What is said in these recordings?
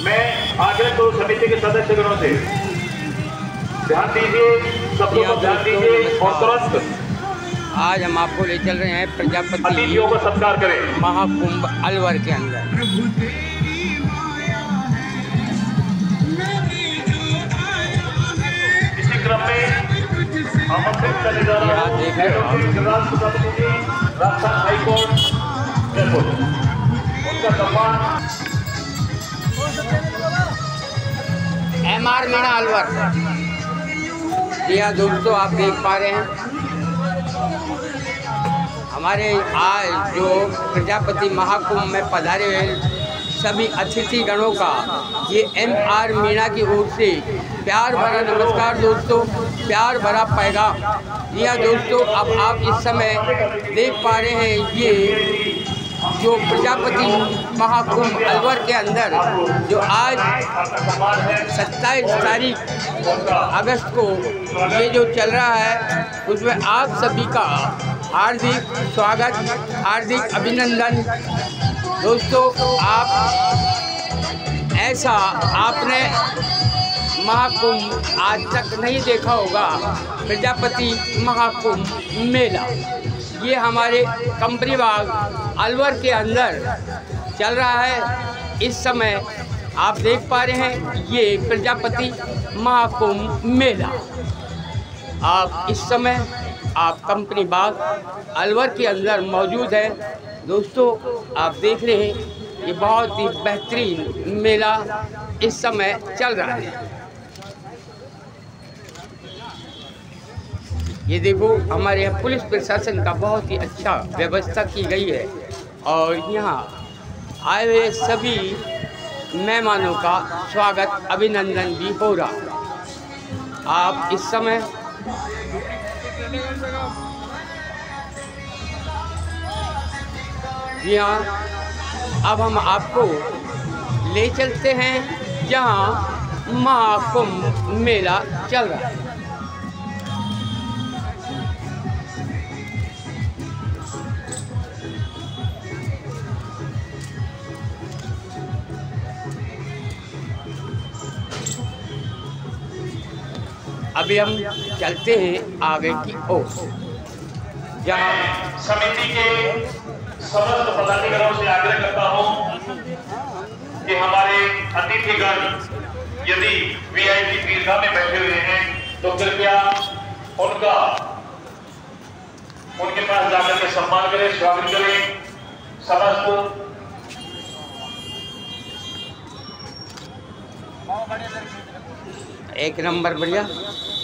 मैं आग्रह करूं समिति के सदस्यगणों से ध्यान दीजिए, सब लोग ध्यान दीजिए और तुरंत आज हम आपको ले चल रहे हैं प्रजापति अतिथियों का सत्कार करें महाकुंभ अलवर के अंदर। इसी क्रम में आमंत्रित करने जा रहा हूं राजस्थान हाईकोर्ट जयपुर, उनका सम्मान MR मीणा अलवर। जी हाँ दोस्तों, आप देख पा रहे हैं हमारे आज जो प्रजापति महाकुंभ में पधारे हुए सभी अतिथि गणों का ये MR मीणा की ओर से प्यार भरा नमस्कार दोस्तों, प्यार भरा पैगाम। जी हाँ दोस्तों, अब आप इस समय देख पा रहे हैं ये जो प्रजापति महाकुंभ अलवर के अंदर जो आज 27 तारीख अगस्त को ये जो चल रहा है, उसमें आप सभी का हार्दिक स्वागत, हार्दिक अभिनंदन। दोस्तों, आप ऐसा आपने महाकुंभ आज तक नहीं देखा होगा। प्रजापति महाकुंभ मेला ये हमारे कंपनी बाग अलवर के अंदर चल रहा है। इस समय आप देख पा रहे हैं ये प्रजापति महाकुंभ मेला। आप इस समय आप कंपनी बाग अलवर के अंदर मौजूद है। दोस्तों, आप देख रहे हैं ये बहुत ही बेहतरीन मेला इस समय चल रहा है। ये देखो, हमारे यहाँ पुलिस प्रशासन का बहुत ही अच्छा व्यवस्था की गई है और यहाँ आए हुए सभी मेहमानों का स्वागत अभिनंदन भी हो रहा। आप इस समय जी हाँ, अब हम आपको ले चलते हैं जहाँ महाकुंभ मेला चल रहा है। अभी हम चलते हैं आगे की ओर, जहाँ समिति के समस्त पदाधिकारियों से आग्रह करता हूं कि हमारे अतिथिगण यदि VIP दीर्घा में बैठे हुए हैं तो कृपया उनके पास जाकर के सम्मान करें, स्वागत करें। समस्त एक नंबर बढ़िया।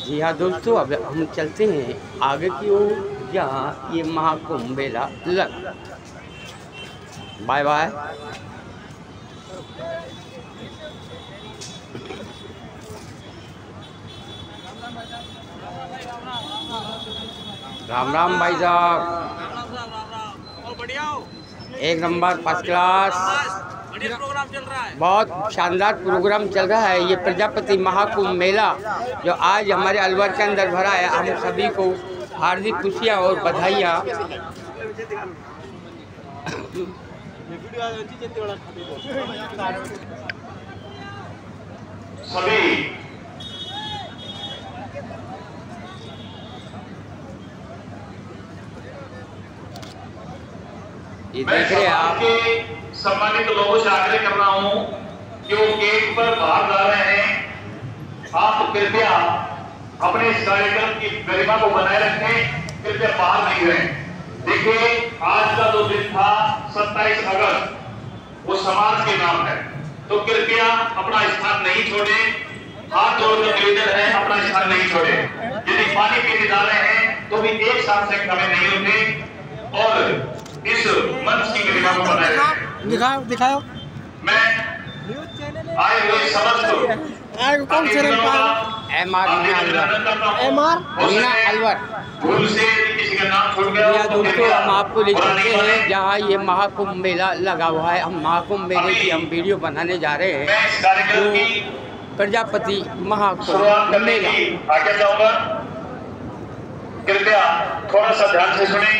जी हाँ दोस्तों, अब हम चलते हैं आगे की ओर जहाँ ये महाकुंभ मेला लग। Bye bye. राम राम भाई साहब, एक नंबर फर्स्ट क्लास, प्रोग्राम चल रहा है, बहुत शानदार प्रोग्राम चल रहा है। ये प्रजापति महाकुंभ मेला जो आज हमारे अलवर के अंदर भरा है, हम सभी को हार्दिक खुशियाँ और बधाइयाँ। सभी ये देख रहे हैं आप, सम्मानित लोगों से आग्रह कर रहा हूं कि वो गेट पर बाहर जा रहे हैं। आप कृपया अपने इस कार्यक्रम की गरिमा को बनाए रखें, कृपया बाहर नहीं रहें। देखिए, आज का जो दिन था 27 अगस्त, वो समाज के नाम है, तो कृपया अपना स्थान नहीं छोड़ें। हाथ जोड़कर निवेदन है, अपना स्थान नहीं छोड़ें। यदि पानी पीने जा रहे हैं तो भी एक साथ से हमें नहीं उठे और इस मंच की गरिमा को बनाए रखें। दिखाओ। मैं आए हुए समस्त कौन से रंग का MR मीणा अलवर। भूल से किसी का नाम छूट गया या दोस्तों, हम आपको ले चलते हैं जहाँ ये महाकुंभ मेला लगा हुआ है। हम महाकुंभ मेले की हम वीडियो बनाने जा रहे हैं। मैं इस कार्यक्रम की प्रजापति महाकुंभ शुरुआत करने मेला। की आज्ञा चाहूंगा। कृपया थोड़ा सा ध्यान से सुने।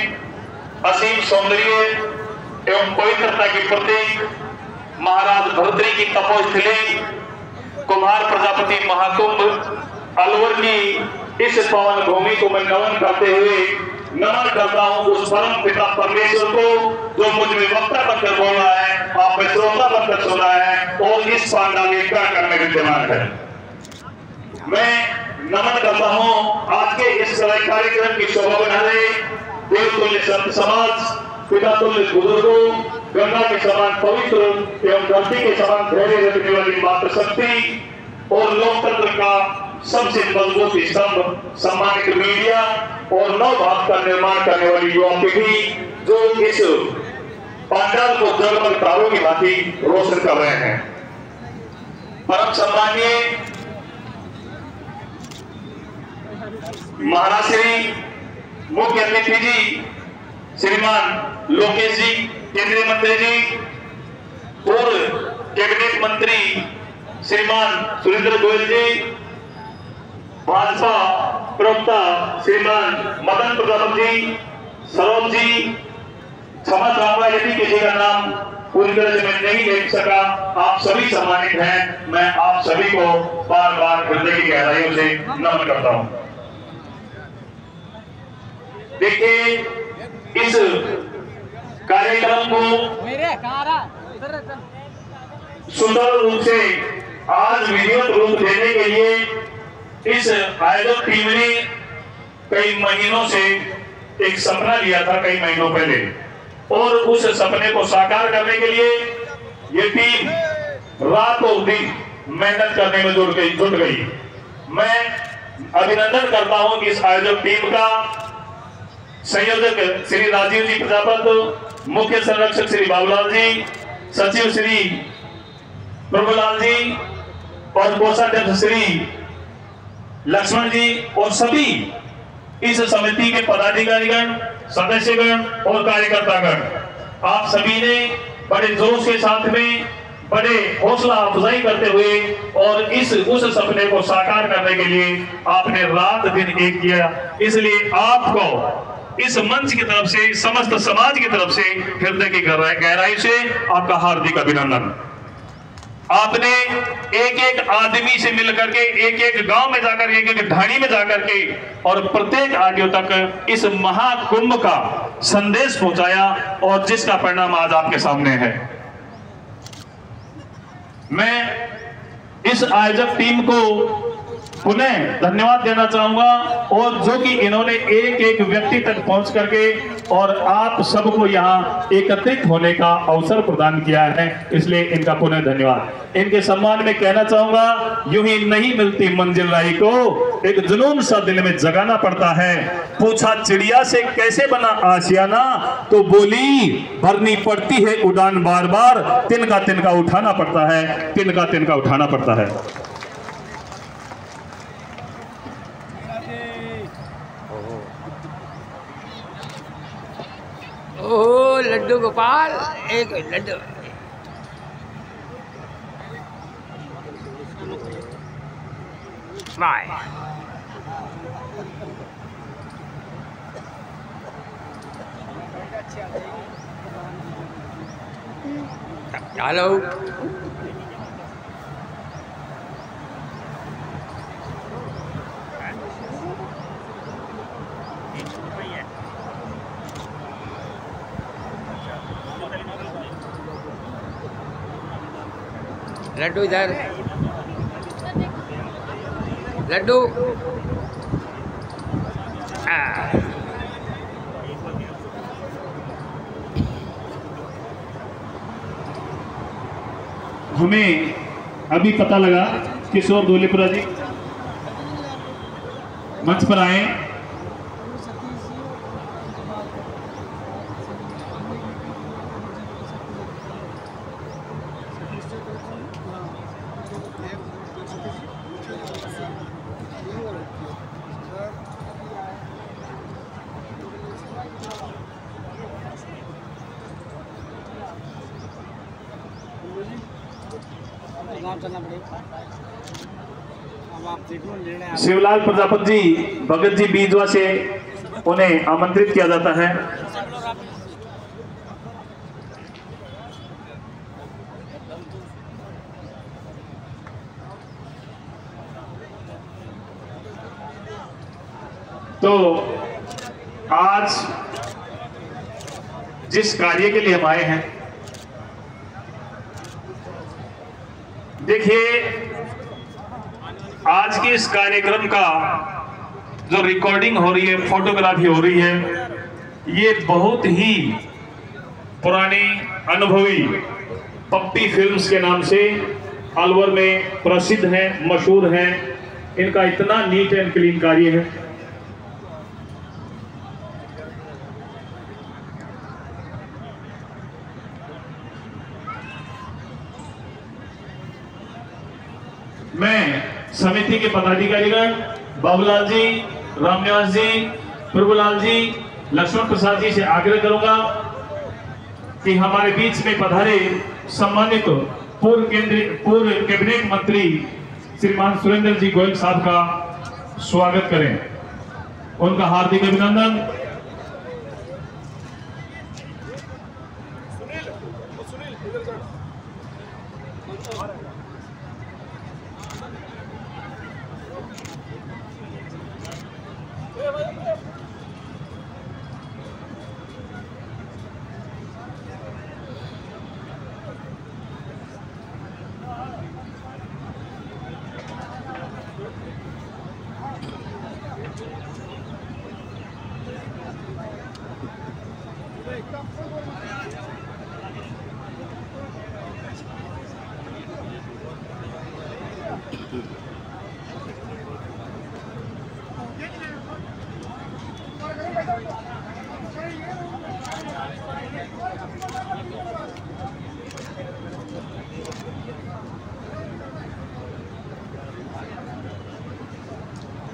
असीम सौंदर्य एवं पवित्रता की प्रतीक महाराज भरतरी की तपोस्थली कुमार प्रजापति महाकुंभ अलवर की इस पावन भूमि को मैं नमन करते हुए नमन करता हूं उस परम पिता परमेश्वर को जो मुझ में वक्ता बनकर बोल रहा है, आप में श्रोता बनकर सुन रहा है और इस पांडाल कर में विद्यमान है। मैं नमन करता हूं आज के इस कार्यक्रम की शोभा बढ़ाने देवतुल्य संत समाज, पिता तुल्य बुजुर्गों, गंगा के समान पवित्र एवं धरती के समान धैर्य रखने वाली मातृशक्ति और लोकतंत्र का सबसे मजबूत स्तंभ सम्मानित मीडिया और नव भारत का निर्माण करने वाली युवा पीढ़ी जो इस पांडाल को जगमग तारों की भांति रोशन कर रहे हैं। परम सम्मानीय महाराज श्री मुख्य अतिथि जी श्रीमान लोकेश जी, केंद्रीय मंत्री जी, पूर्व कैबिनेट मंत्री श्रीमान सुरेंद्र गोयल जी, भाजपा प्रवक्ता श्रीमान मदन प्रजापति जी, सरोज जी, क्षमा चाहूंगा यदि किसी का नाम पूरी तरह से मैं नहीं देख सका, आप सभी सम्मानित हैं। मैं आप सभी को बार बार हृदय की गहराइयों से नमन करता हूं। देखिए इस कार्यक्रम को सुंदर रूप से आज विधिवत रूप देने के लिए इस आयोजक टीम ने कई महीनों से एक सपना लिया था, कई महीनों पहले, और उस सपने को साकार करने के लिए ये टीम रात और दिन मेहनत करने में जुट गई। मैं अभिनंदन करता हूं कि इस आयोजक टीम का संयोजक श्री राजीव जी प्रजापत, मुख्य संरक्षक श्री बाबूलाल जी, सचिव श्री प्रभुलाल जी और कोषाध्यक्ष श्री लक्ष्मण जी और सभी इस समिति के पदाधिकारीगण, सदस्यगण और कार्यकर्तागण, आप सभी ने बड़े जोश के साथ में बड़े हौसला अफजाई करते हुए और उस सपने को साकार करने के लिए आपने रात दिन एक किया। इसलिए आपको इस मंच की तरफ से, समस्त समाज की तरफ से हृदय की गहराई से आपका हार्दिक अभिनंदन। आपने एक एक आदमी से मिलकर के, एक एक गांव में जाकर, एक एक ढाणी में जाकर के और प्रत्येक आदियों तक इस महाकुंभ का संदेश पहुंचाया और जिसका परिणाम आज आपके सामने है। मैं इस आयोजक टीम को पुनः धन्यवाद देना चाहूंगा और जो कि इन्होंने एक एक व्यक्ति तक पहुंच करके और आप सबको यहाँ एकत्रित होने का अवसर प्रदान किया है, इसलिए इनका पुनः धन्यवाद। इनके सम्मान में कहना चाहूंगा, यूं ही नहीं मिलती मंजिल राही को, एक जुनून सा दिल में जगाना पड़ता है। पूछा चिड़िया से कैसे बना आशियाना, तो बोली भरनी पड़ती है उड़ान बार बार, तिनका तिनका उठाना पड़ता है, तिनका तिनका उठाना पड़ता है। ओ लड्डू गोपाल, एक लड्डू बाय। हेलो लड्डू इधर, लड्डू हमें अभी पता लगा किशोर धोलेपुरा जी मंच पर आए। शिवलाल प्रजापति जी, भगत जी बीजवा से उन्हें आमंत्रित किया जाता है। तो आज जिस कार्य के लिए हम आए हैं, देखिए आज के इस कार्यक्रम का जो रिकॉर्डिंग हो रही है, फोटोग्राफी हो रही है, ये बहुत ही पुरानी अनुभवी पप्पी फिल्म्स के नाम से अलवर में प्रसिद्ध हैं, मशहूर हैं। इनका इतना नीट एंड क्लीन कार्य है। मैं समिति के पदाधिकारीगण बाबूलाल जी, रामनिवास जी, प्रभुलाल जी, लक्ष्मण प्रसाद जी से आग्रह करूंगा कि हमारे बीच में पधारे सम्मानित पूर्व कैबिनेट मंत्री श्रीमान सुरेंद्र जी गोयल साहब का स्वागत करें। उनका हार्दिक अभिनंदन।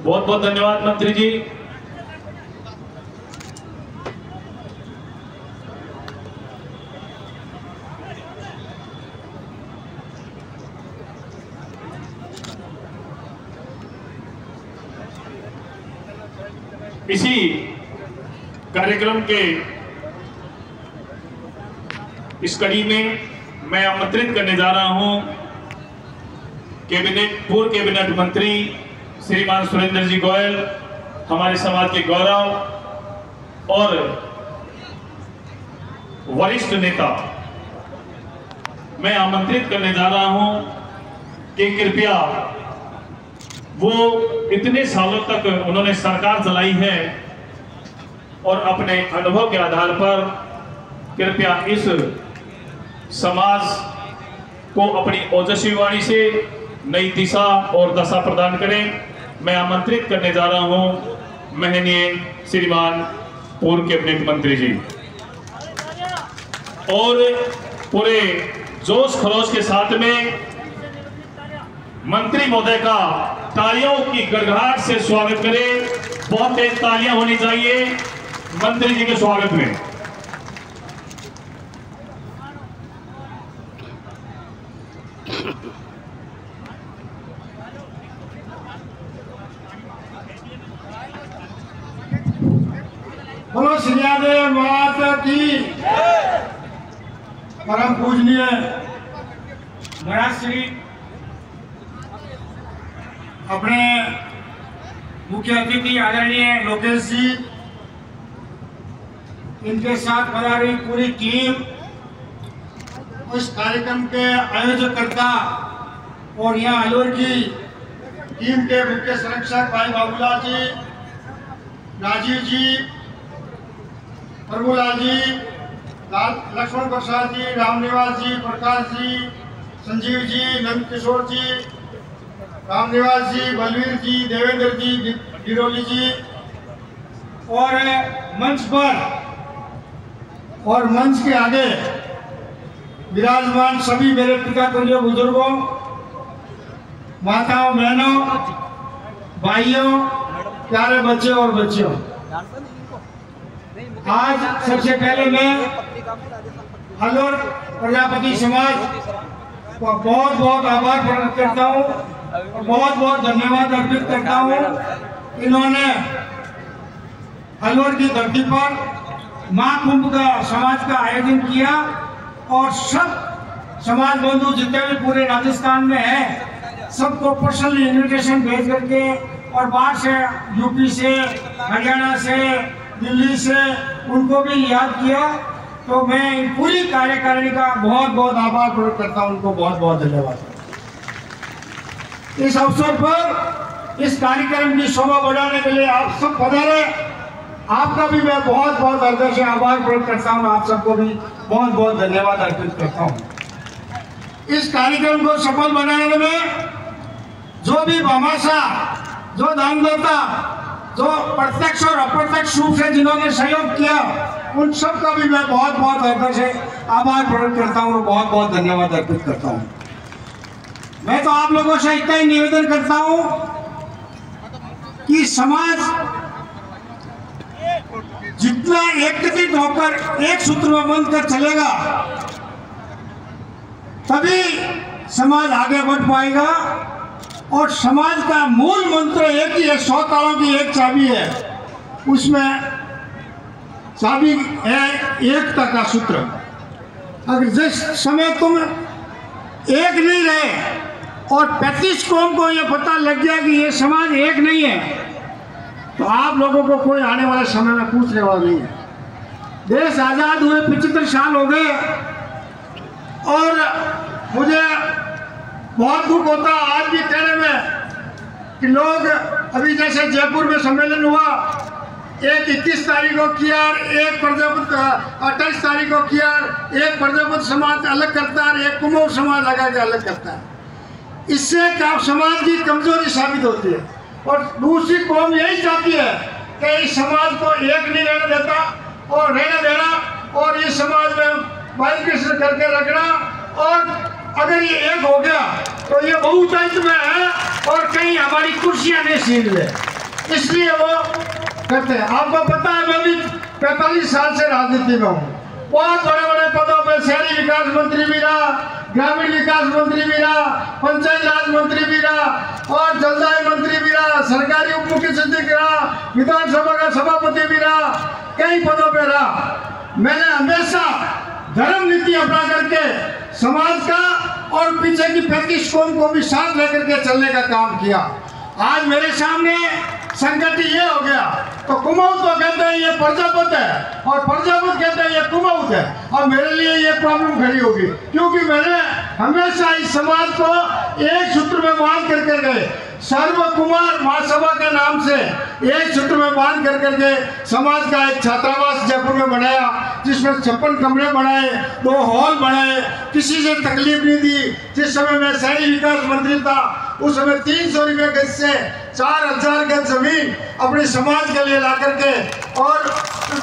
बहुत बहुत धन्यवाद मंत्री जी। इसी कार्यक्रम के इस कड़ी में मैं आमंत्रित करने जा रहा हूं पूर्व कैबिनेट मंत्री श्रीमान सुरेंद्र जी गोयल, हमारे समाज के गौरव और वरिष्ठ नेता। मैं आमंत्रित करने जा रहा हूं कि कृपया वो इतने सालों तक उन्होंने सरकार चलाई है और अपने अनुभव के आधार पर कृपया इस समाज को अपनी ओजस्वी वाणी से नई दिशा और दशा प्रदान करें। मैं आमंत्रित करने जा रहा हूं माननीय श्रीमान पूर्व कैबिनेट मंत्री जी, और पूरे जोश खरोश के साथ में मंत्री महोदय का तालियों की गड़गड़ाहट से स्वागत करें। बहुत तेज तालियां होनी चाहिए मंत्री जी के स्वागत में। बोलो श्रीयादेव माता की। परम पूजनीय महाराज श्री अपने मुख्य अतिथि आदरणीय लोकेश जी, इनके साथ पधारी पूरी टीम, इस कार्यक्रम के आयोजकर्ता और यहाँ अलवर की टीम के मुख्य संरक्षक भाई बाबूलाल जी, राजीव जी, प्रभुलाल जी, लक्ष्मण प्रसाद जी, रामनिवास जी, प्रकाश जी, संजीव जी, नंद किशोर जी, रामनिवास जी, बलवीर जी, देवेंद्र जी, डिरोली जी, और मंच पर और मंच के आगे विराजमान सभी मेरे पिता तुल्य बुजुर्गों, माताओं, बहनों, भाइयों, प्यारे बच्चे और बच्चियों, आज सबसे पहले मैं अलवर प्रजापति समाज को बहुत बहुत आभार प्रकट करता हूँ और बहुत बहुत धन्यवाद अर्पित करता हूँ। इन्होंने अलवर की धरती पर महाकुंभ का समाज का आयोजन किया और सब समाज बंधु जितने भी पूरे राजस्थान में हैं सबको पर्सनली इन्विटेशन भेज करके और बाहर से यूपी से, हरियाणा से, दिल्ली से उनको भी याद किया। तो मैं पूरी कार्यकारिणी का बहुत बहुत आभार प्रकट करता हूँ, उनको बहुत बहुत धन्यवाद। इस अवसर पर इस कार्यक्रम की शोभा बढ़ाने के लिए आप सब पधारे, आपका भी मैं बहुत बहुत हृदय से आभार प्रकट करता हूँ, आप सबको भी बहुत बहुत धन्यवाद अर्पित करता हूँ। इस कार्यक्रम को सफल बनाने में जो भी भामाशाह, जो दानदाता, जो प्रत्यक्ष और अप्रत्यक्ष रूप से जिन्होंने सहयोग किया, उन सब का भी मैं बहुत बहुत हृदय से आभार प्रकट करता हूँ और बहुत बहुत धन्यवाद अर्पित करता हूँ। मैं तो आप लोगों से इतना ही निवेदन करता हूँ कि समाज जितना एकत्रित होकर एक सूत्र में बंधकर चलेगा तभी समाज आगे बढ़ पाएगा। और समाज का मूल मंत्र एक ही है, 100 तालों की एक चाबी है, उसमें चाबी है एकता का सूत्र। अगर जिस समय तुम एक नहीं रहे और 35 कौम को ये पता लग गया कि ये समाज एक नहीं है, तो आप लोगों को कोई आने वाले समय में पूछने वाला नहीं है। देश आज़ाद हुए 75 साल हो गए और मुझे बहुत दुख होता आज भी कहने में कि लोग अभी जैसे जयपुर में सम्मेलन हुआ, एक 21 तारीख को किया, एक प्रजापति 28 तारीख को किया, एक प्रजापति समाज अलग करता है, एक कुमाऊं समाज लगा के अलग करता है। इससे क्या समाज की कमजोरी साबित होती है। और दूसरी कौम यही चाहती है कि इस समाज को एक नहीं रहने देता और रहने देना और इस समाज में बाइकृष्ण करके रखना। और अगर ये एक हो गया तो ये बहुतायत में है और कहीं हमारी कुर्सियां नहीं छीन ले, इसलिए वो करते हैं। आपको पता है मैं भी 45 साल से राजनीति में हूँ, बहुत बड़े बड़े पदों पर शहरी विकास मंत्री भी रहा, ग्रामीण विकास मंत्री भी रहा, पंचायत राज मंत्री भी रहा और जलदाय मंत्री भी रहा, सरकारी उप मुख्य सचिव रहा, विधानसभा का सभापति भी रहा, कई पदों पर रहा। मैंने हमेशा धर्म नीति अपना करके समाज का और पीछे की 35 कौम को भी साथ लेकर के चलने का काम किया। आज मेरे सामने संकट ये हो गया तो कुमाऊं तो कहते हैं ये प्रजापत है और प्रजापत कहते हैं ये कुमाऊं है, और मेरे लिए ये प्रॉब्लम खड़ी होगी क्योंकि मैंने हमेशा इस समाज को एक सूत्र में बांध करके गए। सर्व कुमार महासभा के नाम से एक सूत्र में बांध करके समाज का एक छात्रावास जयपुर में बनाया, जिसमें 56 कमरे बनाए, 2 हॉल बनाए, किसी से तकलीफ नहीं दी। जिस समय मैं शहरी विकास मंत्री था उस समय 300 रुपये गज से 4000 गज जमीन अपने समाज के लिए ला करके और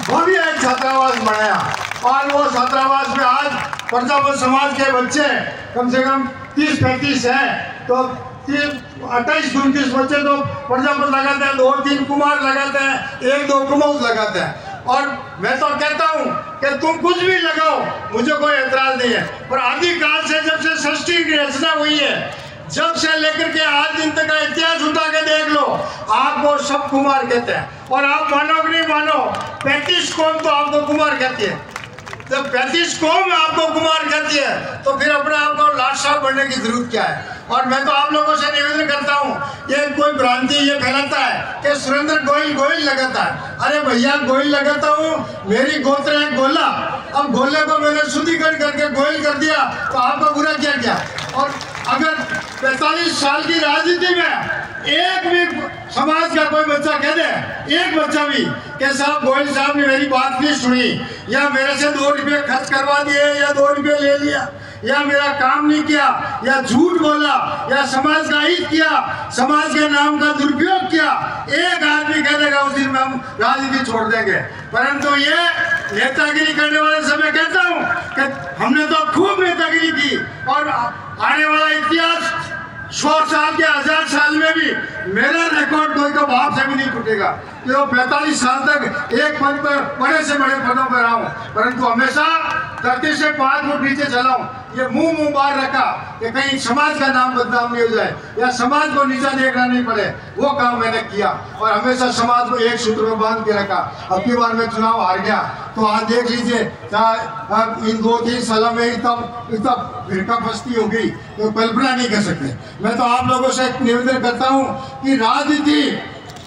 भव्य एक छात्रावास बनाया। और वो छात्रावास में आज प्रजापत समाज के बच्चे कम से कम 30-35 हैं, तो 28-29 बच्चे तो प्रजापत लगाते हैं, 2-3 कुमार लगाते हैं, 1-2 कुमाऊं लगाते हैं। और मैं तो कहता हूँ कि तुम कुछ भी लगाओ, मुझे कोई एतराज नहीं है। पर आदिकाल से जब से सृष्टि की रचना हुई है, जब से लेकर के आज दिन तक का इतिहास उठा के देख लो, आपको सब कुमार कहते हैं। और आप मानो कि नहीं मानो, 35 कौम तो आपको कुमार कहती है। जब 35 कौम आपको कुमार कहती है तो फिर अपने आप को लाडशाह बनने की जरूरत क्या है। और मैं तो आप लोगों से निवेदन करता हूँ, ये कोई भ्रांति ये फैलाता है कि सुरेंद्र गोइल लगाता है। अरे भैया, गोइल लगाता हूँ, मेरी गोत्र है गोला, अब गोले को मैंने शुद्धिकरण करके गोइल कर दिया तो आपको बुरा क्या किया। और अगर 45 साल की राजनीति में एक भी समाज का कोई बच्चा कह दे, एक बच्चा भी कि साहब गोइल साहब ने मेरी बात नहीं सुनी, या मेरे से 2 रुपये खर्च करवा दिए, या 2 रुपये ले लिया, या मेरा काम नहीं किया, या झूठ बोला, या समाज का हित किया, समाज के नाम का दुरुपयोग किया, एक आदमी कह देगा उस दिन में हम राजनीति छोड़ देंगे। परंतु ये नेतागिरी करने वाले समय कहता हूँ कि हमने तो खूब नेतागिरी की और आने वाला इतिहास 100 साल के 1000 साल में भी मेरा रिकॉर्ड कोई का भाव से भी नहीं टूटेगा। तो 45 साल तक एक पद पर बड़े से बड़े पदों पर रहा हूँ, परंतु हमेशा धरती से 5 फुट नीचे चला हूँ, ये मुंह बाहर रखा कि कहीं समाज का नाम बदनाम नहीं हो जाए या समाज को नीचा देखना नहीं पड़े, वो काम मैंने किया और हमेशा समाज को एक सूत्र में बांध के रखा। अब की बार मैं चुनाव हार गया तो आज देख लीजिए इन 2-3 सालों में इतना फिरका फस्ती हो गई तो कल्पना नहीं कर सकते। मैं तो आप लोगों से निवेदन करता हूँ कि राजनीति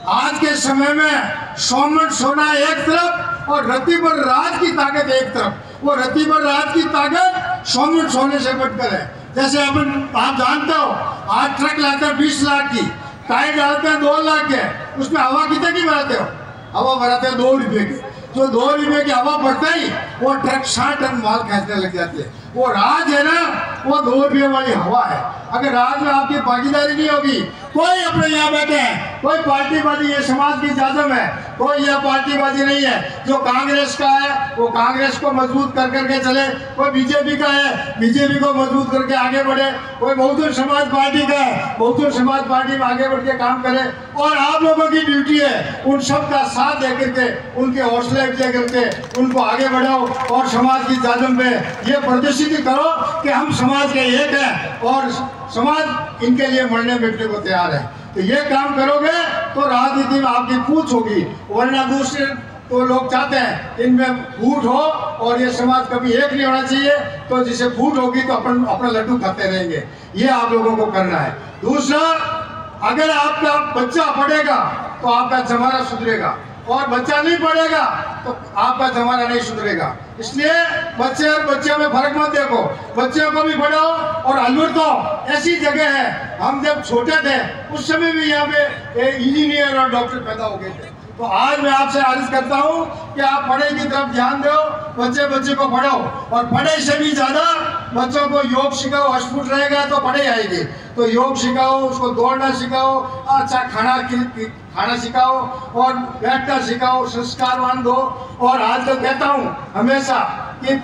आज के समय में सोमन सोना एक तरफ और रत्ती पर राज की ताकत एक तरफ। वो रत्ती पर राज की ताकत सोमन सोने से बढ़कर है। जैसे आप जानते हो आज ट्रक लाते हैं 20 लाख की, टायर डालते हैं 2 लाख के, उसमें हवा कितने की भराते हो? हवा भराते हैं 2 रुपये की। जो 2 रुपये की हवा भरते ही वो ट्रक 60 टन माल खींचने लग जाते हैं। वो राज है ना, वो 2 रुपये वाली हवा है। अगर राज में आपकी भागीदारी नहीं होगी, कोई अपने यहाँ बैठे हैं, कोई पार्टीबाजी ये समाज की जाजम है, कोई यह पार्टीबाजी नहीं है। जो कांग्रेस का है वो कांग्रेस को मजबूत कर करके चले, कोई बीजेपी का है बीजेपी को मजबूत करके आगे बढ़े, कोई बहुजन समाज पार्टी का है बहुजन समाज पार्टी में आगे बढ़ के काम करे। और आप लोगों की ड्यूटी है उन सब का साथ दे करके, उनके हौसले अफजाई करके उनको आगे बढ़ाओ और समाज की जाजम में ये प्रदर्शित करो कि हम समाज के एक हैं और समाज इनके लिए मरने बैठने को तैयार है। तो ये काम करोगे तो राजनीति में आपकी पूछ होगी, वरना दूसरे तो लोग चाहते हैं इनमें फूट हो और ये समाज कभी एक नहीं होना चाहिए। तो जिसे फूट होगी तो अपना लड्डू खाते रहेंगे, ये आप लोगों को करना है। दूसरा, अगर आपका बच्चा पढ़ेगा तो आपका जमाना सुधरेगा और बच्चा नहीं पढ़ेगा तो आपका जमाना नहीं सुधरेगा। इसलिए बच्चे और बच्चों में फर्क मत देखो, बच्चों को भी पढ़ाओ। और अलवर तो ऐसी जगह है, हम जब छोटे थे उस समय भी यहाँ पे इंजीनियर और डॉक्टर पैदा हो गए थे। तो आज मैं आपसे अर्ज करता हूँ कि आप पढ़ाई की तरफ ध्यान दो, बच्चे को पढ़ाओ और पढ़ाई से भी ज़्यादा बच्चों को योग सिखाओ। हष्टपुष्ट रहेगा तो पढ़ाई आएगी, तो योग सिखाओ, उसको दौड़ना सिखाओ, अच्छा खाना सिखाओ और बैठना सिखाओ, संस्कारवान दो। और आज तो कहता हूँ हमेशा कि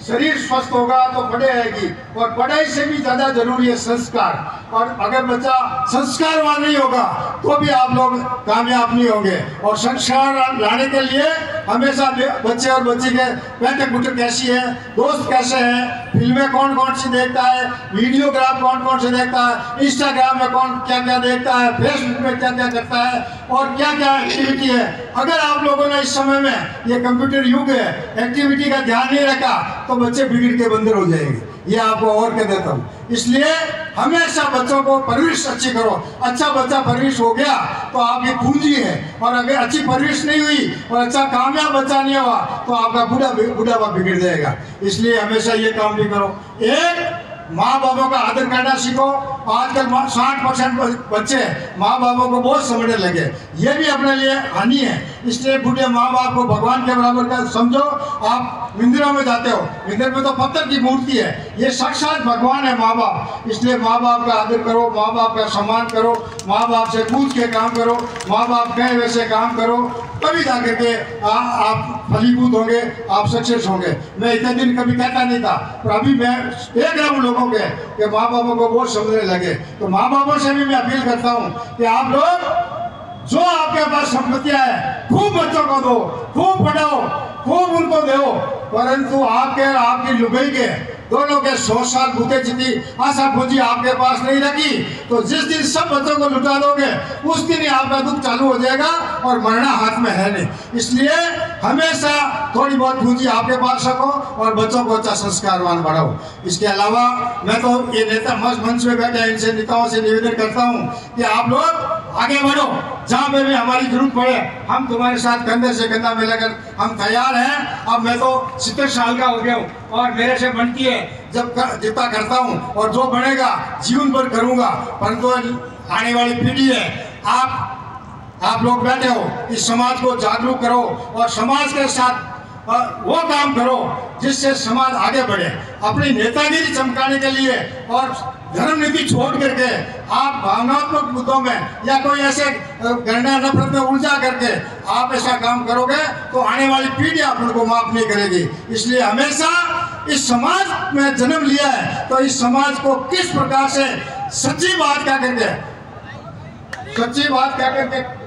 शरीर स्वस्थ होगा तो पढ़ाई आएगी और पढ़ाई से भी ज़्यादा जरूरी है संस्कार। और अगर बच्चा संस्कारवान नहीं होगा तो भी आप लोग कामयाब नहीं होंगे। और संस्कार लाने के लिए हमेशा बच्चे और बच्ची के बैठक बुठक कैसी है, दोस्त कैसे हैं, फिल्में कौन कौन सी देखता है, वीडियोग्राफ कौन कौन से देखता है, इंस्टाग्राम में कौन क्या क्या देखता है, फेसबुक में क्या क्या करता है और क्या क्या एक्टिविटी है। अगर आप लोगों ने इस समय में ये कंप्यूटर युग है, एक्टिविटी का ध्यान नहीं रखा तो बच्चे बिगड़ के बंदर हो जाएंगे, ये आपको और कह देता हूँ। इसलिए हमेशा बच्चों को परवरिश अच्छी करो। अच्छा बच्चा परवरिश हो गया तो आपकी पूंजी है, और अगर अच्छी परवरिश नहीं हुई और अच्छा कामयाब बच्चा नहीं हुआ तो आपका बुढ़ापा बिगड़ जाएगा। इसलिए हमेशा ये काम भी करो। एक, माँ बापों का आदर करना सीखो। आजकल 60% बच्चे माँ बापों को बहुत समझने लगे, ये भी अपने लिए हानि है। इसलिए बूढ़े माँ बाप को भगवान के बराबर का समझो। आप मंदिरों में जाते हो, मंदिर में तो पत्थर की मूर्ति है, ये साक्षात भगवान है माँ बाप। इसलिए माँ बाप का आदर करो, माँ बाप का सम्मान करो, माँ बाप से पूछ के काम करो, माँ बाप कहे वैसे काम करो, तभी जाकर के आप फलीभूत होंगे, आप सक्सेस होंगे। मैं इतने दिन कभी कहता नहीं था, पर अभी मैं देख रहा हूँ लोगों के कि माँ बापों को बहुत समझने लगे। तो माँ बापों से भी मैं अपील करता हूँ कि आप लोग जो आपके पास संपत्तियां है खूब बच्चों को दो, खूब पढ़ाओ, खूब उनको दो, परंतु आपके और आपकी लुगाई के दोनों के 100 साल भूखे जितनी आशा पूंजी आपके पास नहीं रखी तो जिस दिन सब बच्चों को लुटा दोगे उस दिन ही आपका दुख चालू हो जाएगा और मरना हाथ में है नहीं। इसलिए हमेशा थोड़ी बहुत पूंजी आपके पास रखो और बच्चों को अच्छा संस्कारवान बढ़ाओ। इसके अलावा मैं तो ये नेता मंच में बैठे इनसे नेताओं से निवेदन करता हूँ कि आप लोग आगे बढ़ो, जहाँ पे भी हमारी जरूरत पड़े हम तुम्हारे साथ कंधे से कंधा मिलाकर हम तैयार हैं। अब मैं तो 70 साल का हो गया हूँ और मेरे से बनती है जब जितना करता हूँ और जो बनेगा जीवन भर करूँगा। परंतु आने वाली पीढ़ी है, आप लोग बैठे हो, इस समाज को जागरूक करो और समाज के साथ वो काम करो जिससे समाज आगे बढ़े। अपनी नेतागिरी चमकाने के लिए और धर्म नीति छोड़ करके आप भावनात्मक मुद्दों में या कोई ऐसे घृणा नफरत में उलझा करके आप ऐसा काम करोगे तो आने वाली पीढ़ी आप उनको माफ नहीं करेगी। इसलिए हमेशा इस समाज में जन्म लिया है तो इस समाज को किस प्रकार से सच्ची बात कह करके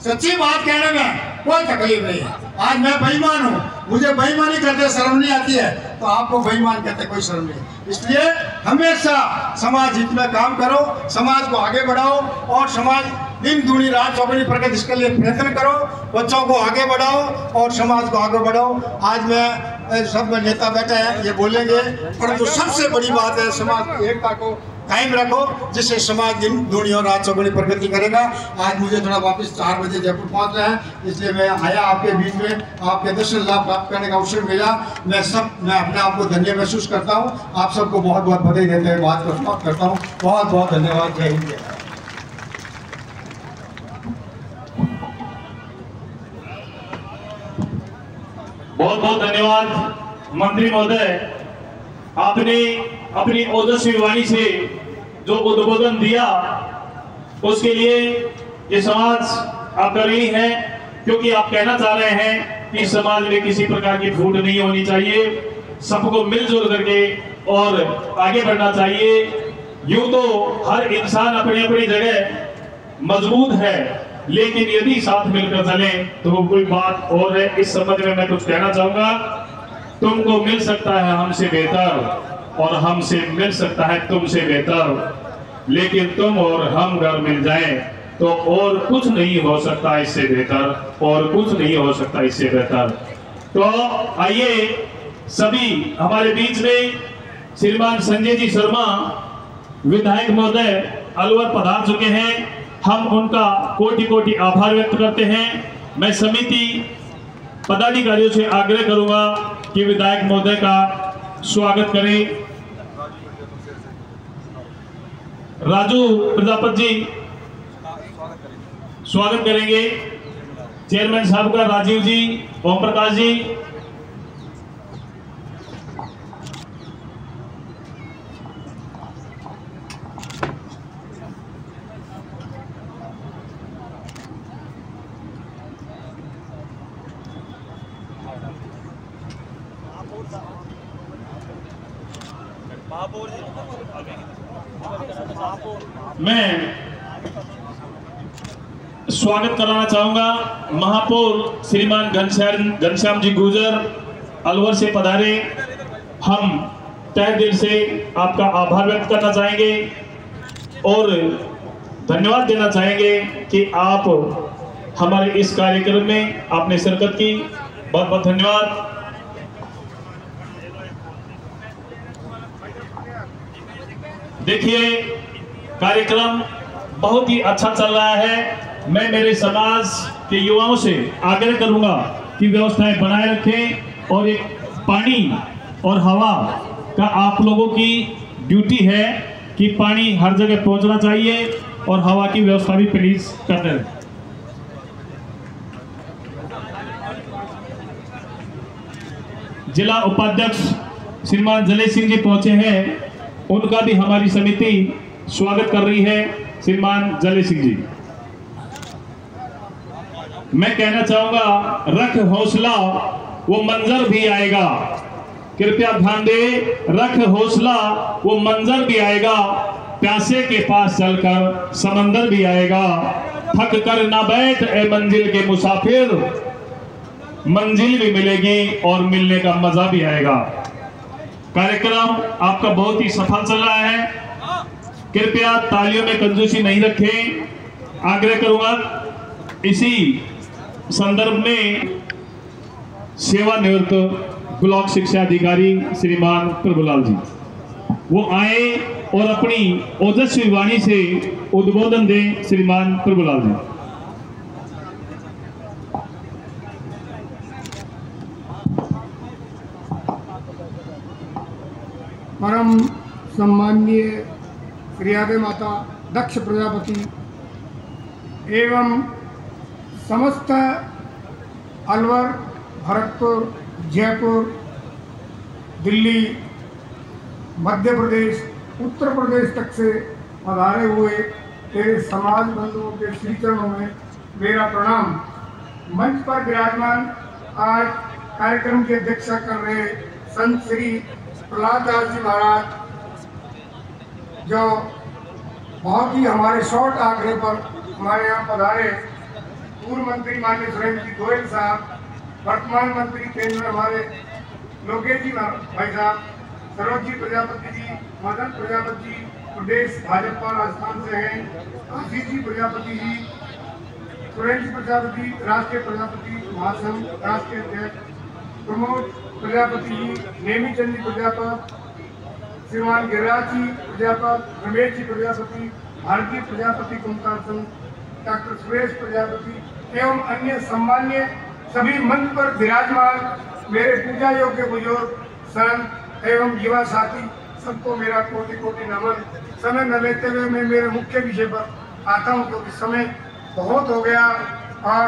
सच्ची बात कहने में कोई तकलीफ नहीं है। आज मैं बेईमान हूँ, मुझे बेईमानी करते शर्म नहीं आती है, तो आपको बेईमान कहते कोई शर्म नहीं। इसलिए हमेशा समाज हित में काम करो, समाज को आगे बढ़ाओ और समाज दिन दूनी रात चौगुनी प्रगति इसके लिए प्रयत्न करो, बच्चों को आगे बढ़ाओ और समाज को आगे बढ़ाओ। आज मैं सब में नेता बैठे हैं ये बोलेंगे, परंतु सबसे बड़ी बात है समाज की एकता को कायम रखो, जिससे समाज दिन दूनी और रात चौगुनी प्रगति करेगा। आज मुझे थोड़ा वापस 4 बजे जयपुर पहुंचना है, इसलिए मैं आया आपके बीच में, आपके दर्शन लाभ प्राप्त करने का अवसर मिला। मैं अपने आप को धन्य महसूस करता हूं। आप सबको बहुत बहुत बधाई देते हुए बात को समाप्त करता हूं। बहुत बहुत धन्यवाद। जय हिंद। बहुत बहुत धन्यवाद मंत्री महोदय, आपने अपनी ओजस्वी वाणी से जो उद्बोधन दिया उसके लिए ये समाज आपका ऋणी है, क्योंकि आप कहना चाह रहे हैं कि समाज में किसी प्रकार की फूट नहीं होनी चाहिए, सबको मिलजुल करके और आगे बढ़ना चाहिए। यूं तो हर इंसान अपनी अपनी जगह मजबूत है, लेकिन यदि साथ मिलकर चले तो वो कोई बात और है। इस संबंध में मैं कुछ कहना चाहूंगा। तुमको मिल सकता है हमसे बेहतर और हमसे मिल सकता है तुमसे बेहतर, लेकिन तुम और हम अगर मिल जाएं तो और कुछ नहीं हो सकता इससे बेहतर, और कुछ नहीं हो सकता इससे बेहतर। तो आइए सभी हमारे बीच में श्रीमान संजय जी शर्मा विधायक महोदय अलवर पधार चुके हैं। हम उनका कोटि कोटि आभार व्यक्त करते हैं। मैं समिति पदाधिकारियों से आग्रह करूंगा कि विधायक महोदय का स्वागत करें। राजू प्रजापति जी स्वागत करेंगे। चेयरमैन साहब का राजीव जी, ओम प्रकाश जी। मैं स्वागत कराना चाहूंगा महापौर श्रीमान घनश्याम जी गुर्जर अलवर से पधारे। हम तहे दिल से आपका आभार व्यक्त करना चाहेंगे और धन्यवाद देना चाहेंगे कि आप हमारे इस कार्यक्रम में आपने शिरकत की। बहुत बहुत धन्यवाद। देखिए कार्यक्रम बहुत ही अच्छा चल रहा है। मैं मेरे समाज के युवाओं से आग्रह करूंगा कि व्यवस्थाएं बनाए रखें, और एक पानी और हवा का आप लोगों की ड्यूटी है कि पानी हर जगह पहुंचना चाहिए और हवा की व्यवस्था भी प्लीज कर दें। जिला उपाध्यक्ष श्रीमान जले सिंह जी पहुंचे हैं, उनका भी हमारी समिति स्वागत कर रही है। श्रीमान जले सिंह जी, मैं कहना चाहूंगा रख हौसला वो मंजर भी आएगा। कृपया ध्यान दे, रख हौसला वो मंजर भी आएगा, प्यासे के पास चलकर समंदर भी आएगा। थक कर ना बैठ ए मंजिल के मुसाफिर, मंजिल भी मिलेगी और मिलने का मजा भी आएगा। कार्यक्रम आपका बहुत ही सफल चल रहा है। कृपया तालियों में कंजूसी नहीं रखें। आग्रह करूंगा इसी संदर्भ में सेवानिवृत्त ब्लॉक शिक्षा अधिकारी श्रीमान प्रभुलाल जी वो आए और अपनी ओजस्वी वाणी से उद्बोधन दें। श्रीमान प्रभुलाल जी। परम सम्माननीय श्रीयादे माता दक्ष प्रजापति एवं समस्त अलवर, भरतपुर, जयपुर, दिल्ली, मध्य प्रदेश, उत्तर प्रदेश तक से पधारे हुए तेरे समाज बंधुओं के श्री चरणों में मेरा प्रणाम। मंच पर विराजमान आज कार्यक्रम की अध्यक्षता कर रहे संत श्री प्रहलाद दास जी महाराज, जो बहुत ही हमारे शॉर्ट आंकड़े पर हमारे यहाँ पधारे, पूर्व मंत्री माननीय सुरेंद्र जी गोयल साहब, वर्तमान मंत्री केंद्र में हमारे लोकेश जी भाई साहब, सरोज जी प्रजापति जी, मदन प्रजापति जी प्रदेश भाजपा राजस्थान से हैं, आशीष जी प्रजापति जी, सुरेंद्र प्रजापति राष्ट्रीय प्रजापति महासंघ राष्ट्रीय अध्यक्ष, प्रमोद प्रजापति जी, नेमीचंद जी प्रजापति, श्रीमान गिरिराज जी प्रजापति, रमेश जी प्रजापति, भारतीय प्रजापति कुमकार संघ, डॉक्टर सुरेश प्रजापति एवं अन्य सम्मान्य सभी मंच पर विराजमान मेरे पूजा योग्य बुजुर्ग, संत एवं युवा साथी, सबको मेरा कोटि कोटि नमन। समय न लेते हुए मैं मेरे मुख्य विषय पर आता हूँ, क्योंकि समय बहुत हो गया और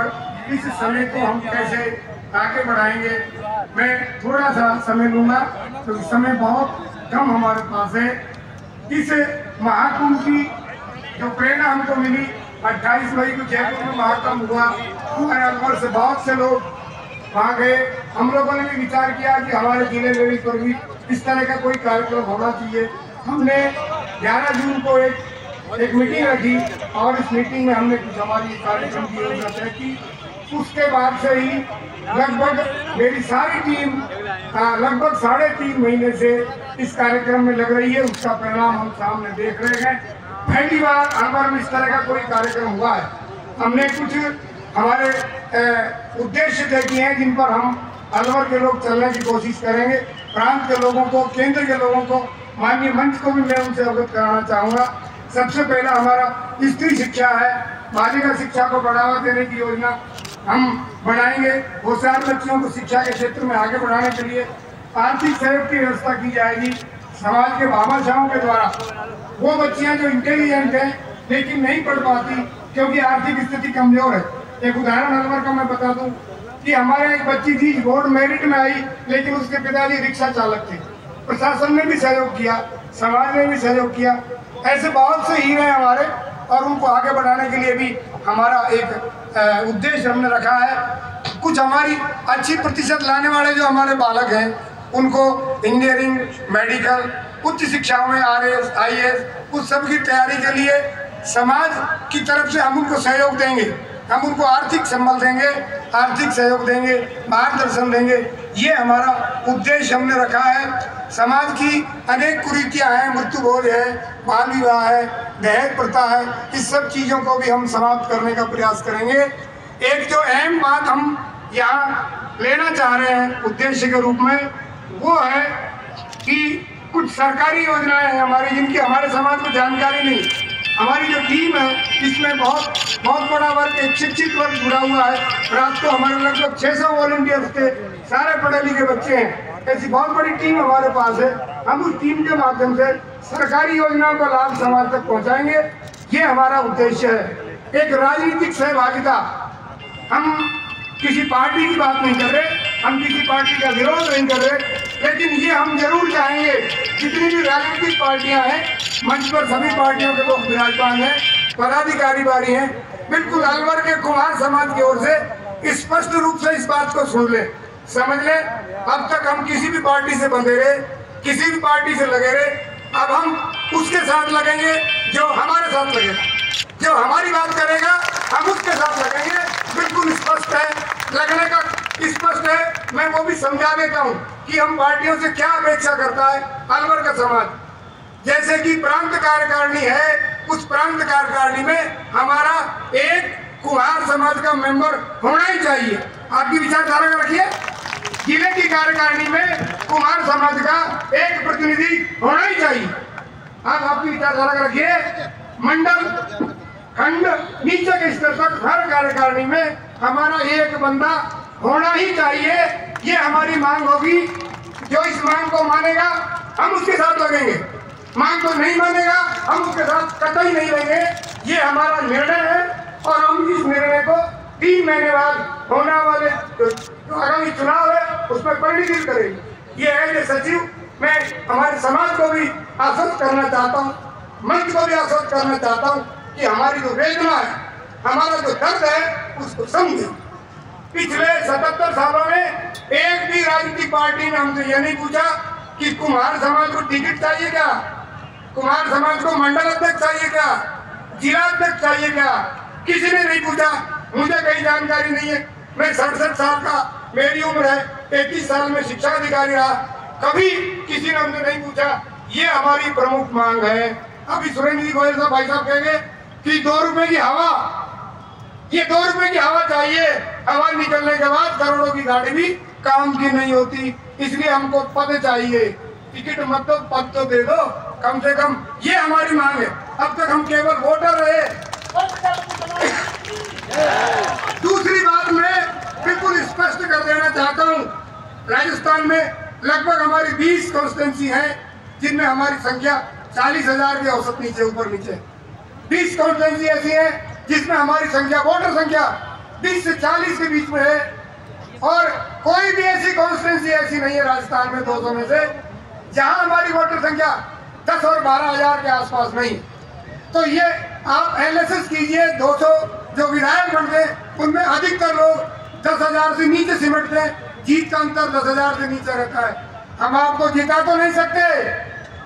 इस समय को हम कैसे आगे बढ़ाएंगे। मैं थोड़ा सा समय लूँगा क्योंकि समय बहुत कम हमारे पास है। इस महाकुंभ की जो प्रेरणा हमको मिली, 28 मई को जयपुर में महाकुंभ हुआ, हमारे अलवर से बहुत से लोग वहाँ गए। हम लोगों ने भी विचार किया कि हमारे जिले लेवल पर भी इस तरह का कोई कार्यक्रम होना चाहिए। हमने 11 जून को एक मीटिंग रखी और इस मीटिंग में हमने कुछ हमारी कार्यक्रम की योजना तय की। उसके बाद से ही लगभग मेरी सारी टीम लगभग 3.5 महीने से इस कार्यक्रम में लग रही है। उसका परिणाम हम सामने देख रहे हैं। पहली बार अलवर में इस तरह का कोई कार्यक्रम हुआ है। हमने कुछ हमारे उद्देश्य तय किए हैं जिन पर हम अलवर के लोग चलने की कोशिश करेंगे। प्रांत के लोगों को, केंद्र के लोगों को, माननीय मंच को भी मैं उनसे अवगत कराना चाहूँगा। सबसे पहला हमारा स्त्री शिक्षा है। बालिका शिक्षा को बढ़ावा देने की योजना हम बनाएंगे। होशियार बच्चियों को शिक्षा के क्षेत्र में आगे बढ़ाने के लिए आर्थिक सहयोग की व्यवस्था की जाएगी। समाज के भामाशाहों के द्वारा वो बच्चियां जो इंटेलिजेंट हैं लेकिन नहीं पढ़ पाती क्योंकि आर्थिक स्थिति कमजोर है। एक उदाहरण अलवर का मैं बता दूं कि हमारे एक बच्ची थी बोर्ड मेरिट में आई, लेकिन उसके पिताजी रिक्शा चालक थे। प्रशासन ने भी सहयोग किया, समाज ने भी सहयोग किया। ऐसे बहुत से हीरे हैं हमारे और उनको आगे बढ़ाने के लिए भी हमारा एक उद्देश्य हमने रखा है। कुछ हमारी अच्छी प्रतिशत लाने वाले जो हमारे बालक हैं उनको इंजीनियरिंग, मेडिकल, उच्च शिक्षाओं में RAS, IAS उस सब की तैयारी के लिए समाज की तरफ से हम उनको सहयोग देंगे। हम उनको आर्थिक संबल देंगे, आर्थिक सहयोग देंगे, मार्गदर्शन देंगे। ये हमारा उद्देश्य हमने रखा है। समाज की अनेक कुरीतियाँ हैं, मृत्यु भोज है, बाल विवाह है, दहेज प्रथा है, इस सब चीज़ों को भी हम समाप्त करने का प्रयास करेंगे। एक जो अहम बात हम यहाँ लेना चाह रहे हैं उद्देश्य के रूप में, वो है कि कुछ सरकारी योजनाएं हैं हमारी जिनकी हमारे समाज को जानकारी नहीं। हमारी जो टीम है इसमें बहुत बड़ा वर्ग, एक शिक्षित वर्ग जुड़ा हुआ है। रात को हमारे लगभग 600 वॉलंटियर्स के सारे पढ़े लिखे बच्चे हैं। ऐसी बहुत बड़ी टीम हमारे पास है। हम उस टीम के माध्यम से सरकारी योजनाओं का लाभ समाज तक पहुंचाएंगे। ये हमारा उद्देश्य है। एक राजनीतिक सहभागिता, हम किसी पार्टी की बात नहीं कर रहे, हम किसी पार्टी का विरोध नहीं कर रहे, लेकिन ये हम जरूर चाहेंगे जितनी भी राजनीतिक पार्टियां हैं, मंच पर सभी पार्टियों के लोग विराजमान हैं, पदाधिकारी बारी हैं, बिल्कुल अलवर के कुम्हार समाज की ओर से स्पष्ट रूप से इस बात को सुन ले, समझ ले। अब तक हम किसी भी पार्टी से बंधे रहे, किसी भी पार्टी से लगे रहे, अब हम उसके साथ लगेंगे जो हमारे साथ लगेगा, जो हमारी बात करेगा हम उसके साथ लगेंगे। बिल्कुल स्पष्ट है, लगने का स्पष्ट है। मैं वो भी समझा देता हूँ कि हम पार्टियों से क्या अपेक्षा करता है अलवर का समाज। जैसे कि प्रांत कार्यकारिणी है, उस प्रांत कार्यकारिणी में हमारा एक कुम्हार समाज का मेंबर होना ही चाहिए। आपकी विचारधारा का रखिए। जिले की कार्यकारिणी में कुम्हार समाज का एक प्रतिनिधि होना ही चाहिए। आप आपकी विचारधारा का रखिए। मंडल, खंड, नीचे के स्तर तक हर कार्यकारिणी में हमारा एक बंदा होना ही चाहिए। ये हमारी मांग होगी। जो इस मांग को मानेगा हम उसके साथ लगेंगे, मांग को नहीं मानेगा हम उसके साथ कतई नहीं लगेंगे। ये हमारा निर्णय है और हम इस निर्णय को 3 महीने बाद होने वाले जो आगामी चुनाव है उसमें परिणित करेंगे। ये है ये सचिव, मैं हमारे समाज को भी आश्वस्त करना चाहता हूँ, मंच को भी आश्वस्त करना चाहता हूँ कि हमारी जो वेदना है, हमारा जो दर्द है उसको समझे। पिछले 77 सालों में एक भी राजनीतिक पार्टी ने हमसे यह नहीं पूछा कि कुम्हार समाज को टिकट चाहिए क्या, कुम्हार समाज को मंडल अध्यक्ष चाहिए क्या, जिला अध्यक्ष चाहिए क्या, किसी ने नहीं पूछा। मुझे कहीं जानकारी नहीं है। मैं 67 साल का मेरी उम्र है 33 साल में शिक्षा अधिकारी रहा, कभी किसी ने हमसे नहीं पूछा। ये हमारी प्रमुख मांग है। अभी सुरेंद्र जी गोयल साहब भाई साहब कहेंगे कि 2 रुपए की हवा, ये 2 रुपए की हवा चाहिए। हवा निकलने के बाद करोड़ों की गाड़ी भी काम की नहीं होती, इसलिए हमको पद चाहिए। टिकट मत दो, पद तो दे दो कम से कम, ये हमारी मांग है। अब तक हम केवल वोटर रहे। दूसरी बात मैं बिल्कुल स्पष्ट कर देना चाहता हूँ, राजस्थान में लगभग हमारी 20 कॉन्स्टिट्यूंसी है जिनमें हमारी संख्या 40,000 के औसत नीचे ऊपर नीचे। 20 कॉन्स्टिट्यूंसी ऐसी है जिसमें हमारी संख्या, वोटर संख्या 20 से 40 के बीच में है, और कोई भी ऐसी कॉन्स्टिट्यूंसी ऐसी नहीं है राजस्थान में 200 में से जहां हमारी वोटर संख्या 10 और 12,000 के आसपास नहीं। तो ये आप एनालिसिस कीजिए, 200 जो विधायक बनते हैं उनमें अधिकतर लोग 10,000 से नीचे सिमटते हैं, जीत का अंतर 10,000 से नीचे रहता है। हम आपको जिता तो नहीं सकते,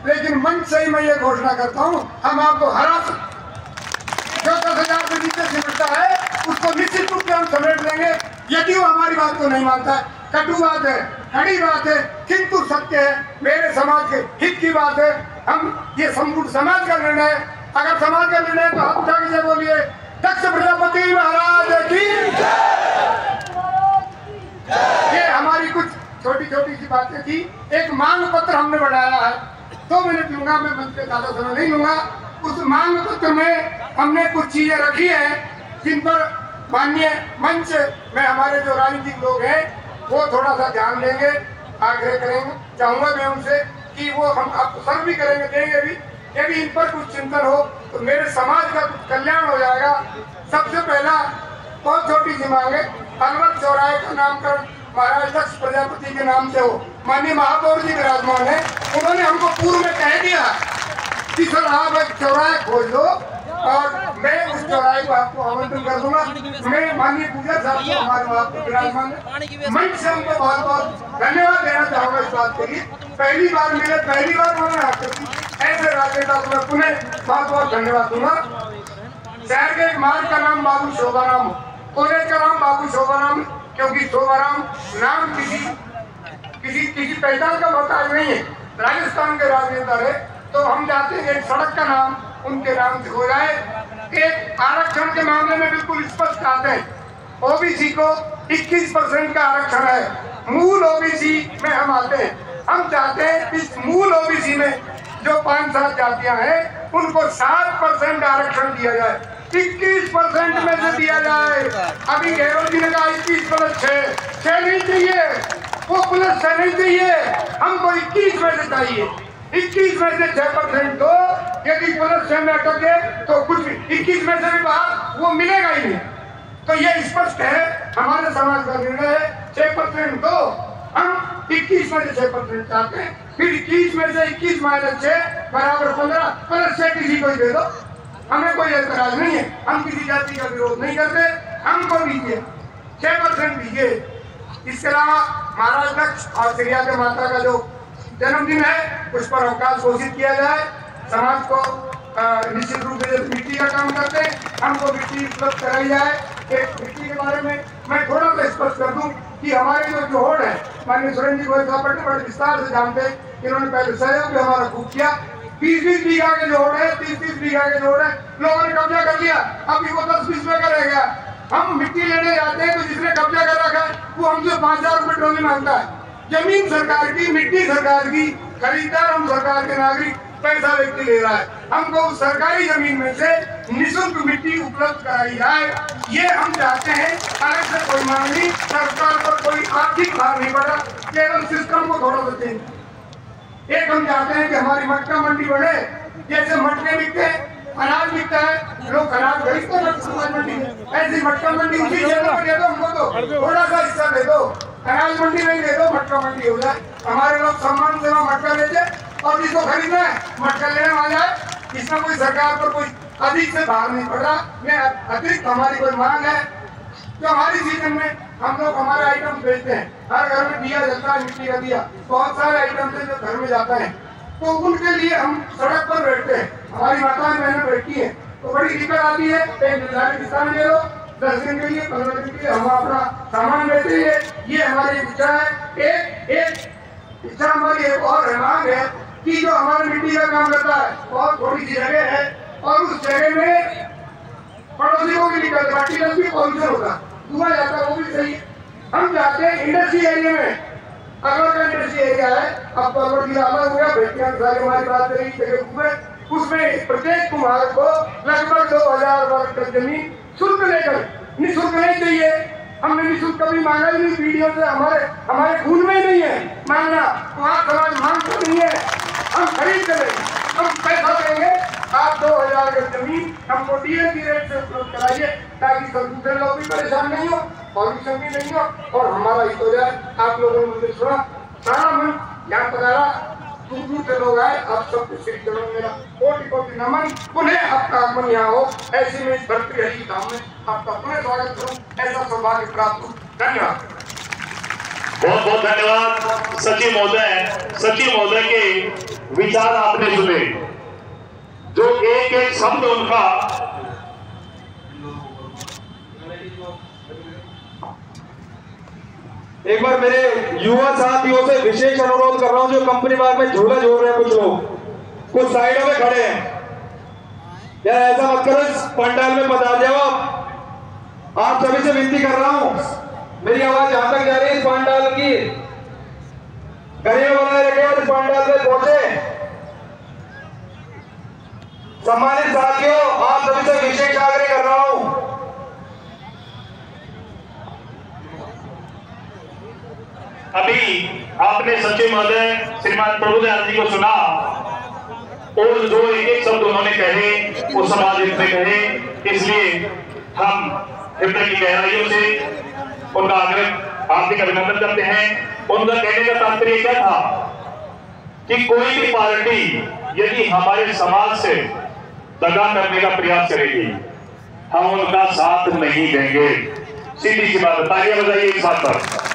लेकिन मंच से ही मैं ये घोषणा करता हूँ, हम आपको हरा सकते। जो 10,000 से नीचे सिमटता है उसको निश्चित रूप से हम समेट देंगे, यदि वो हमारी बात को नहीं मानता है। कटु बात है, कड़ी बात है, किंतु सत्य है, मेरे समाज के हित की बात है। हम ये संपूर्ण समाज का निर्णय है, अगर समाज का निर्णय तो हाथ उठा के बोलिए दक्ष प्रजापति महाराज की। ये हमारी कुछ छोटी छोटी सी बातें थी। एक मांग पत्र हमने बढ़ाया है, 2 मिनट लूंगा मैं, मंच पे ज्यादा समय नहीं लूंगा। उस मांग पत्र में हमने कुछ चीजें रखी है जिन पर माननीय मंच में हमारे जो राजनीतिक लोग हैं वो थोड़ा सा ध्यान देंगे, आग्रह करेंगे। चाहूंगा मैं उनसे कि वो हम आपको सर्व भी करेंगे, देंगे भी। यदि इन पर कुछ चिंतन हो तो मेरे समाज का कुछ कल्याण हो जाएगा। सबसे पहला बहुत छोटी सी मांग है, अलवर चौराहे का नामकरण महाराज दक्ष प्रजापति के नाम से हो। माननीय महापौर जी विराजमान है, उन्होंने हमको पूर्व में कह दिया कि सर आप एक चौराहे खोज लो और मैं उस चौराहे को आपको आमंत्रण कर दूंगा। मैं माननीय पूजा साहब को, हमारे वहाँ विराजमान है, मंच से उनको बहुत बहुत धन्यवाद देना चाहूंगा इस बात के लिए। पहली बार मिले, पहली बार उन्होंने आपको ऐसे राजनेता को मैं पुनः बहुत बहुत धन्यवाद दूंगा। शहर के एक मार्ग का नाम बाबू शोभाराम, कॉलेज का नाम बाबू शोभाराम, क्योंकि शोभाराम नाम किसी पहचान का मोहताज नहीं है। राजस्थान के राजनेता रहे, तो हम चाहते हैं एक सड़क का नाम उनके नाम से हो जाए। एक आरक्षण के मामले में बिल्कुल स्पष्ट कहते हैं, ओबीसी को 21% का आरक्षण है। मूल ओबीसी में हम आते हैं, हम चाहते हैं इस मूल ओबीसी में जो 5-7 जातियां हैं उनको 7% आरक्षण दिया जाए, 21% में से दिया जाए। अभी गहलोत जी ने कहा 21 + 6 नहीं चाहिए, वो +6 नहीं चाहिए, हमको 21 में से चाहिए। 21 में से 6% दो, यदि +6 में अटक गए तो कुछ 21 में से भी बाहर वो मिलेगा ही नहीं। तो ये स्पष्ट है, हमारे समाज का निर्णय है 6% दो, हम 21 में से 6% चाहते हैं। फिर 21 में से 21 - 6 = 15, +6 किसी को ही दे दो, हमें कोई एतराज नहीं है। हम किसी जाति का विरोध नहीं करते, हमको दीजिए 6% दीजिए। इसके अलावा महाराज दक्ष और श्रीयाते माता का जो जन्मदिन है उस पर अवकाश घोषित किया जाए। समाज को निश्चित रूप से मिट्टी का काम करते हैं, हमको मिट्टी उपलब्ध कराई जाए। एक मिट्टी के बारे में मैं थोड़ा सा स्पष्ट कर दूं कि हमारे जो जोड़ है, माननीय सुरेंद्र जी गोयल साहब बड़े विस्तार से जानते हैं, इन्होंने पहले सहयोग भी हमारा खूब किया। 20-20 बीघा के जोड़ है, 30-30 बीघा के जोड़ है, लोगों ने कब्जा कर लिया, अभी वो 10-20 में का रह गया। हम मिट्टी लेने जाते हैं तो जिसने कब्जा कर रखा है वो हमसे 5,000 रुपये ट्रॉली मांगता है। जमीन सरकार की, मिट्टी सरकार की, खरीदार हम सरकार के नागरिक, पैसा व्यक्ति ले रहा है। हमको उस सरकारी जमीन में से निःशुल्क मिट्टी उपलब्ध कराई जाए, ये हम चाहते हैं। अलग से कोई मांग नहीं, सरकार पर कोई आर्थिक भार नहीं पड़ा, केवल सिस्टम को थोड़ा सा चेंज। एक हम चाहते हैं कि हमारी मटका मंडी बढ़े, जैसे मटके बिकते हैं, अनाज बिकता है, लोग अनाज खरीदते हैं मंडी में, ऐसी मटका मंडी उसी जगह पर दे दो, हमको तो थोड़ा सा हिस्सा दे दो। अनाज मंडी नहीं दे दो, मटका मंडी हो जाए, हमारे लोग सम्मान से वहाँ मटका बेचे और जिसको खरीदना है मटका लेने आ जाए। इसमें कोई सरकार पर कोई अधिक से भार नहीं पड़ रहा। मैं अतिरिक्त हमारी कोई मांग है, जो हमारी सीजन में हम लोग हमारे आइटम बेचते हैं, हर घर में दिया जलता है, मिट्टी का दिया, बहुत सारे आइटम है जो घर में जाता है, तो उनके लिए हम सड़क पर बैठते हैं। हमारी माताएं बहनें बैठी है तो बड़ी दिक्कत आती है, एक निर्धारित दिशा में ले लो, 10 दिन के लिए 15 दिन के लिए हम अपना सामान बेचेंगे। ये हमारी इच्छा है। एक इच्छा हमारी एक और मांग है कि जो हमारे मिट्टी का काम करता है बहुत थोड़ी सी जगह है और उस जगह में पड़ोसियों की निकल मट्टी भी पॉल्यूशन होगा, धुआं जाता है, वो भी सही है। हम चाहते हैं इंडस्ट्री एरिया में, अगर का इंडस्ट्री एरिया है, अब तो अगर जिला अलग हो गया, भेटियां सारी हमारी बात करेगी जगह में, उसमें प्रत्येक कुम्हार को लगभग 2000 वर्ग तक जमीन शुल्क लेकर, निःशुल्क नहीं चाहिए। हमने निःशुल्क कभी मांगा ही नहीं, पीढ़ियों से हमारे खून में ही नहीं है मांगना, कुम्हार समाज मांगता नहीं है। हम खरीद करेंगे, हम पैसा देंगे, आप 2000 गज जमीन हमको DAP रेट से उपलब्ध कराइए ताकि सब दूसरे लोग भी परेशान नहीं हो, पॉल्यूशन भी नहीं हो और हमारा हित हो जाए। आप लोगों ने मुझे सुना, सारा मन यहाँ पधारा, दूर दूर से लोग आए, आप सबके श्री चरणों में मेरा कोटि कोटि नमन। पुनः आपका आगमन यहाँ हो, ऐसे में भरती हरी धाम में आपका पुनः स्वागत करूँ, ऐसा सौभाग्य प्राप्त हो। धन्यवाद। बहुत बहुत धन्यवाद सचिव महोदय के विचार आपने सुने, जो एक एक शब्द उनका एक बार मेरे युवा साथियों से विशेष अनुरोध कर रहा हूं, जो कंपनी बाग में झूला झूल रहे हैं कुछ लोग, कुछ साइडों में खड़े हैं, यार ऐसा मत करो, इस पंडाल में पधार जाओ। आप सभी से विनती कर रहा हूं, मेरी आवाज जहां तक जा रही है, इस पंडाल की गरिमा बनाए रखे और इस पंडाल में पहुंचे। सम्मानित साथियों, आप सभी से विशेष आग्रह कर रहा हूं, अभी आपने सचिव महोदय श्रीमान प्रभुदयाल जी को सुना और जो एक एक शब्द उन्होंने कहे वो समाज हित में कहे, इसलिए हम हृदय की गहराइयों से उनका आग्रह हार्दिक अभिनंदन करते हैं। उनका कहने का तात्पर्य क्या था कि कोई भी पार्टी यदि हमारे समाज से दगा करने का प्रयास करेगी, हम उनका साथ नहीं देंगे। सीधी सी बात, तालियां बजाइए एक साथ पर।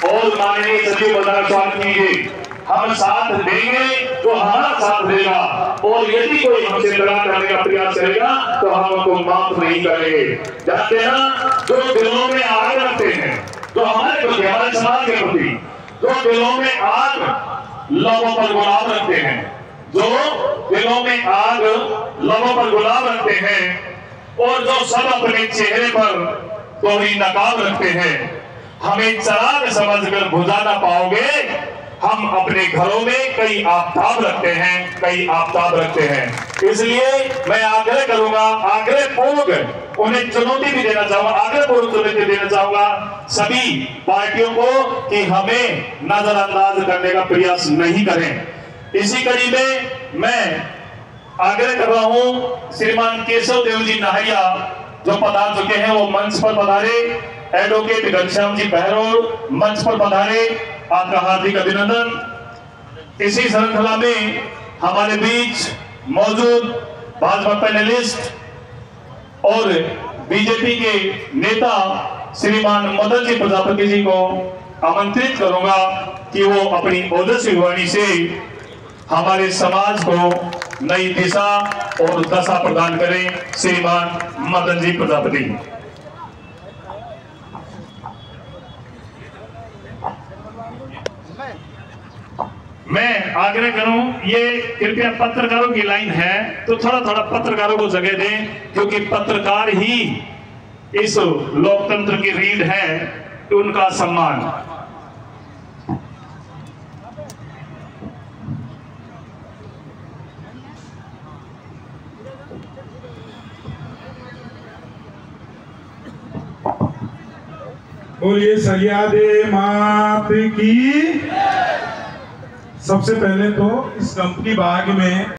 और माननीय सचिव महोदय का स्वागत कीजिए। हम साथ देंगे तो हमारा साथ देगा, और यदि कोई हमसे दगा करने का प्रयास करेगा तो हम उनको माफ नहीं करेंगे। जानते हैं ना, जो दिलों में आग रखते हैं, जो हमारे प्रति, हमारे समाज के प्रति, जो दिलों में आग लोगों पर गुलाब रखते हैं, जो दिलों में आग लोगों पर गुलाब रखते हैं, और जो सब अपने चेहरे पर दोहरी नकाब रखते हैं, हमें चराग समझकर बुझा ना पाओगे। हम अपने घरों में कई आफताब रखते हैं, इसलिए मैं आग्रह करूंगा, आग्रह पूर्वक उन्हें चुनौती भी देना चाहूंगा, आग्रह पूर्वक चुनौती देना चाहूंगा सभी पार्टियों को कि हमें नजरअंदाज करने का प्रयास नहीं करें। इसी कड़ी में मैं आग्रह कर रहा हूं, श्रीमान केशव देव जी नाहरिया जो पधार चुके हैं वो मंच पर पधारे, एडवोकेट घनश्याम जी बहरोल मंच पर पधारे, आपका हार्दिक अभिनंदन। इसी श्रृंखला में हमारे बीच मौजूद भाजपा पैनलिस्ट और बीजेपी के नेता श्रीमान मदन जी प्रजापति जी को आमंत्रित करूंगा कि वो अपनी ओजस्वी वाणी से हमारे समाज को नई दिशा और दशा प्रदान करें। श्रीमान मदन जी प्रजापति। मैं आग्रह करूं, ये कृपया पत्रकारों की लाइन है तो थोड़ा थोड़ा पत्रकारों को जगह दें, क्योंकि पत्रकार ही इस लोकतंत्र की रीढ़ है, तो उनका सम्मान। बोलिए सरियादे मात की। सबसे पहले तो इस कंपनी बाग में